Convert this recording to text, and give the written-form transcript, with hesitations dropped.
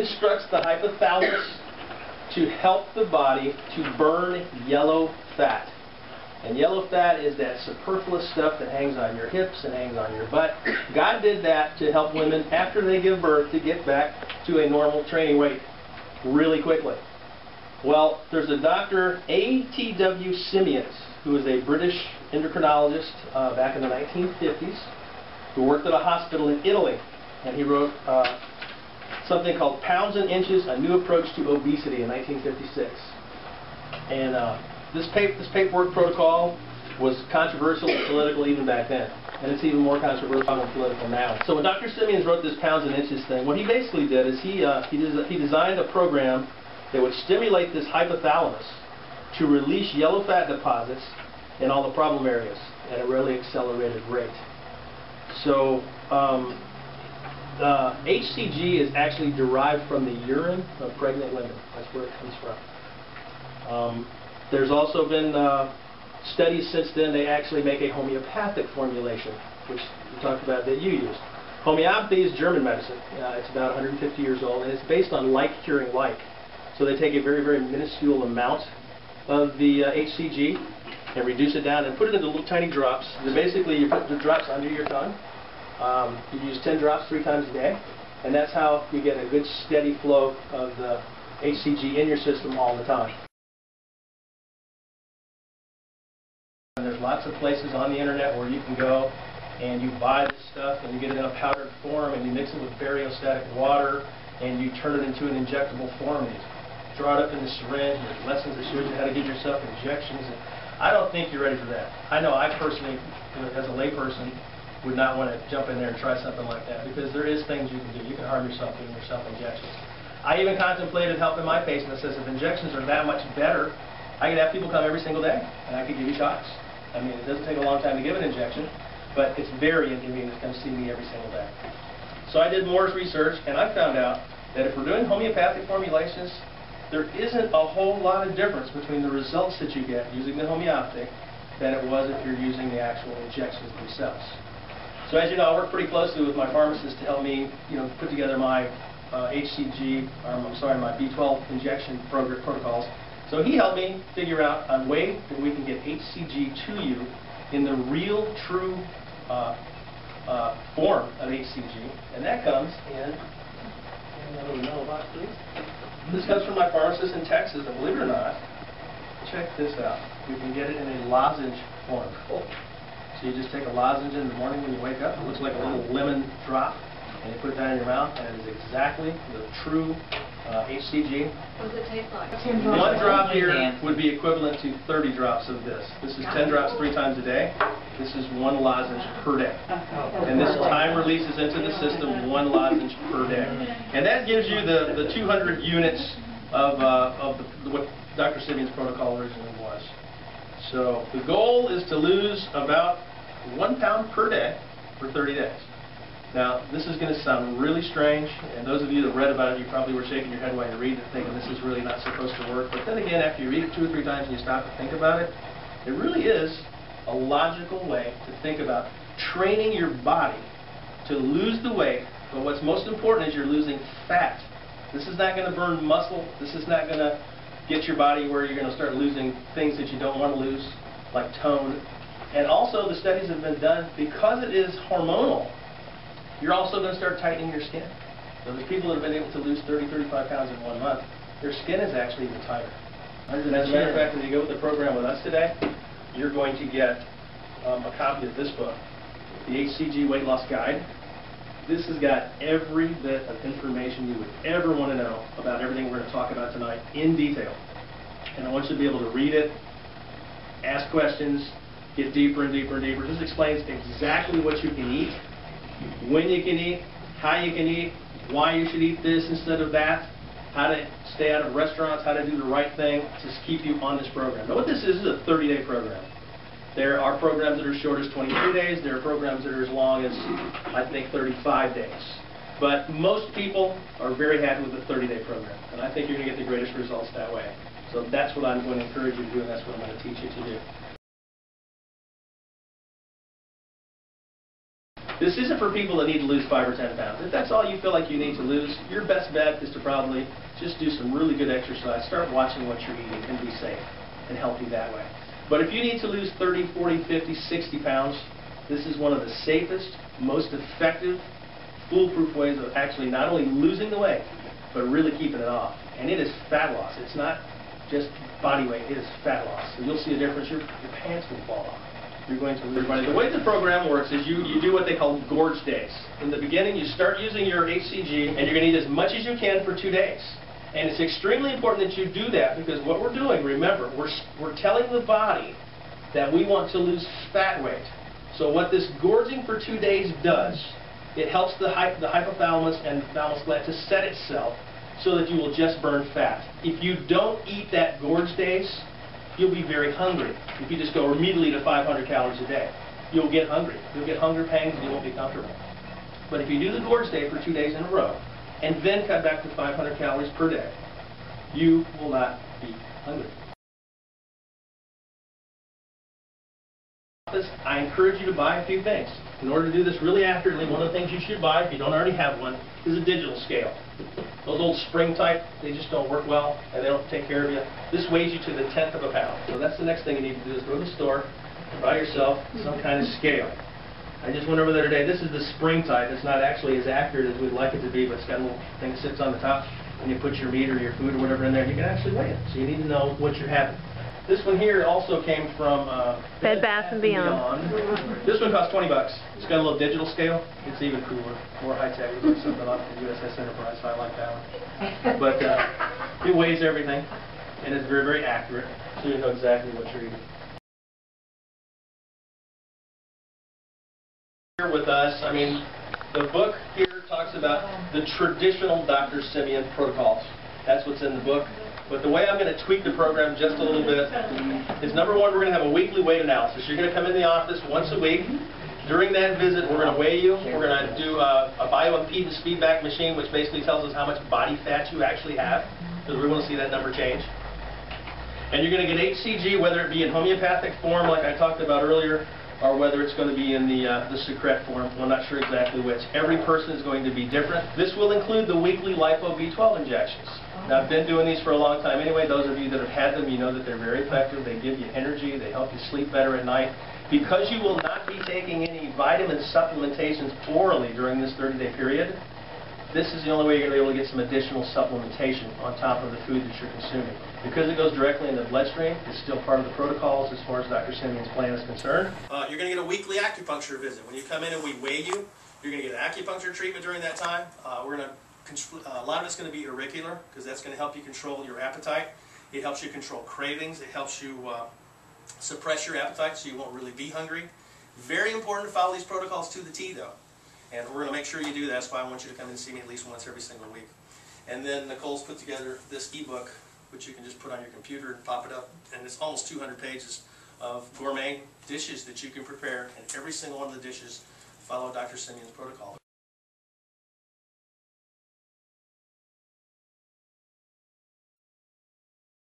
instructs the hypothalamus to help the body to burn yellow fat. And yellow fat is that superfluous stuff that hangs on your hips and hangs on your butt. God did that to help women after they give birth to get back to a normal training weight really quickly. Well, there's a Dr. A.T.W. Simeons, who was a British endocrinologist back in the 1950s, who worked at a hospital in Italy. And he wrote something called Pounds and Inches, A New Approach to Obesity in 1956. And this paperwork protocol was controversial and political even back then. And it's even more controversial and political now. So when Dr. Simeons wrote this Pounds and Inches thing, what he basically did is he designed a program that would stimulate this hypothalamus to release yellow fat deposits in all the problem areas at a really accelerated rate. So hCG is actually derived from the urine of pregnant women. That's where it comes from. There's also been studies since then. They actually make a homeopathic formulation, which we talked about that you used. Homeopathy is German medicine. It's about 150 years old, and it's based on like curing like. So they take a very, very minuscule amount of the hCG and reduce it down and put it into little tiny drops. And basically, you put the drops under your tongue. You use 10 drops 3 times a day, and that's how you get a good steady flow of the hCG in your system all the time. And there's lots of places on the internet where you can go and you buy this stuff and you get it in a powdered form and you mix it with bariostatic water and you turn it into an injectable form. And you draw it up in the syringe, and there's lessons that show you how to give yourself injections. And I don't think you're ready for that. I know I personally, as a layperson, would not want to jump in there and try something like that, because there is things you can do. You can harm yourself doing yourself injections. I even contemplated helping my patient that says if injections are that much better, I could have people come every single day and I could give you shots. I mean, it doesn't take a long time to give an injection, but it's very inconvenient to come see me every single day. So I did more research, and I found out that if we're doing homeopathic formulations, there isn't a whole lot of difference between the results that you get using the homeopathic than it was if you're using the actual injections themselves. So as you know, I work pretty closely with my pharmacist to help me, put together my hCG, my B12 injection protocols. So he helped me figure out a way that we can get hCG to you in the real, true form of hCG, and that comes in. This comes from my pharmacist in Texas, and believe it or not, check this out. You can get it in a lozenge form. So you just take a lozenge in the morning when you wake up. It looks like a little lemon drop, and you put it down in your mouth, and it is exactly the true hCG. What does it taste like? 1 drop here would be equivalent to 30 drops of this. This is 10 drops 3 times a day. This is 1 lozenge per day. And this time releases into the system 1 lozenge per day. And that gives you the 200 units of what Dr. Simeons' protocol originally was. So the goal is to lose about 1 pound per day for 30 days. Now, this is going to sound really strange, and those of you that read about it, you probably were shaking your head while you read it, thinking this is really not supposed to work. But then again, after you read it 2 or 3 times and you stop to think about it, it really is a logical way to think about training your body to lose the weight. But what's most important is you're losing fat. This is not going to burn muscle. This is not going to get your body where you're going to start losing things that you don't want to lose, like tone. And also, the studies have been done, because it is hormonal, you're also going to start tightening your skin. So there's people that have been able to lose 30, 35 pounds in 1 month. Their skin is actually even tighter. And as a matter of fact, when you go with the program with us today, you're going to get a copy of this book, the hCG Weight Loss Guide. This has got every bit of information you would ever want to know about everything we're going to talk about tonight in detail. And I want you to be able to read it, ask questions, get deeper and deeper and deeper. This explains exactly what you can eat, when you can eat, how you can eat, why you should eat this instead of that, how to stay out of restaurants, how to do the right thing to keep you on this program. Now what this is a 30-day program. There are programs that are as short as 22 days. There are programs that are as long as, I think, 35 days. But most people are very happy with the 30-day program. And I think you're going to get the greatest results that way. So that's what I'm going to encourage you to do, and that's what I'm going to teach you to do. This isn't for people that need to lose 5 or 10 pounds. If that's all you feel like you need to lose, your best bet is to probably just do some really good exercise. Start watching what you're eating and be safe and healthy that way. But if you need to lose 30, 40, 50, 60 pounds, this is one of the safest, most effective, foolproof ways of actually not only losing the weight, but really keeping it off. And it is fat loss. It's not just body weight, it is fat loss. So you'll see a difference. Your pants will fall off. You're going to lose money. The way the program works is you do what they call gorge days. In the beginning, you start using your hCG, and you're going to eat as much as you can for 2 days. And it's extremely important that you do that, because what we're doing, remember, we're telling the body that we want to lose fat weight. So what this gorging for 2 days does, it helps the hypothalamus and thalamus gland to set itself so that you will just burn fat. If you don't eat that gorge days, you'll be very hungry. If you just go immediately to 500 calories a day, you'll get hungry. You'll get hunger pangs and you won't be comfortable. But if you do the gorge day for 2 days in a row, and then cut back to 500 calories per day, you will not be hungry. I encourage you to buy a few things. In order to do this really accurately, one of the things you should buy, if you don't already have one, is a digital scale. Those old spring type, they just don't work well, and they don't take care of you. This weighs you to the 1/10 of a pound. So that's the next thing you need to do, is go to the store, buy yourself some kind of scale. I just went over there today. This is the spring type. It's not actually as accurate as we'd like it to be, but it's got a little thing that sits on the top, and you put your meat or your food or whatever in there, and you can actually weigh it. So you need to know what you're having. This one here also came from Bed Bath & Beyond. This one costs $20. It's got a little digital scale. It's even cooler, more high-tech. It looks something off the USS Enterprise, so I like that one. But it weighs everything, and it's very, very accurate, so you know exactly what you're eating. Here with us, I mean, the book here talks about the traditional Dr. Simeon protocols. That's what's in the book. But the way I'm going to tweak the program just a little bit is, number one, we're going to have a weekly weight analysis. You're going to come in the office once a week. During that visit, we're going to weigh you. We're going to do a bioimpedance feedback machine, which basically tells us how much body fat you actually have, because we want to see that number change. And you're going to get hCG, whether it be in homeopathic form, like I talked about earlier, or whether it's going to be in the secret form. I'm not sure exactly which. Every person is going to be different. This will include the weekly Lipo B12 injections. Now, I've been doing these for a long time anyway. Those of you that have had them, you know that they're very effective. They give you energy. They help you sleep better at night. Because you will not be taking any vitamin supplementations orally during this 30-day period, this is the only way you're going to be able to get some additional supplementation on top of the food that you're consuming. Because it goes directly in the bloodstream, it's still part of the protocols as far as Dr. Simeon's plan is concerned. You're going to get a weekly acupuncture visit. When you come in and we weigh you, you're going to get an acupuncture treatment during that time. A lot of it's going to be auricular, because that's going to help you control your appetite. It helps you control cravings. It helps you suppress your appetite so you won't really be hungry. Very important to follow these protocols to the T, though. And we're going to make sure you do that. That's why I want you to come in and see me at least once every single week. And then Nicole's put together this ebook, which you can just put on your computer and pop it up. And it's almost 200 pages of gourmet dishes that you can prepare. And every single one of the dishes follow Dr. Simeon's protocol.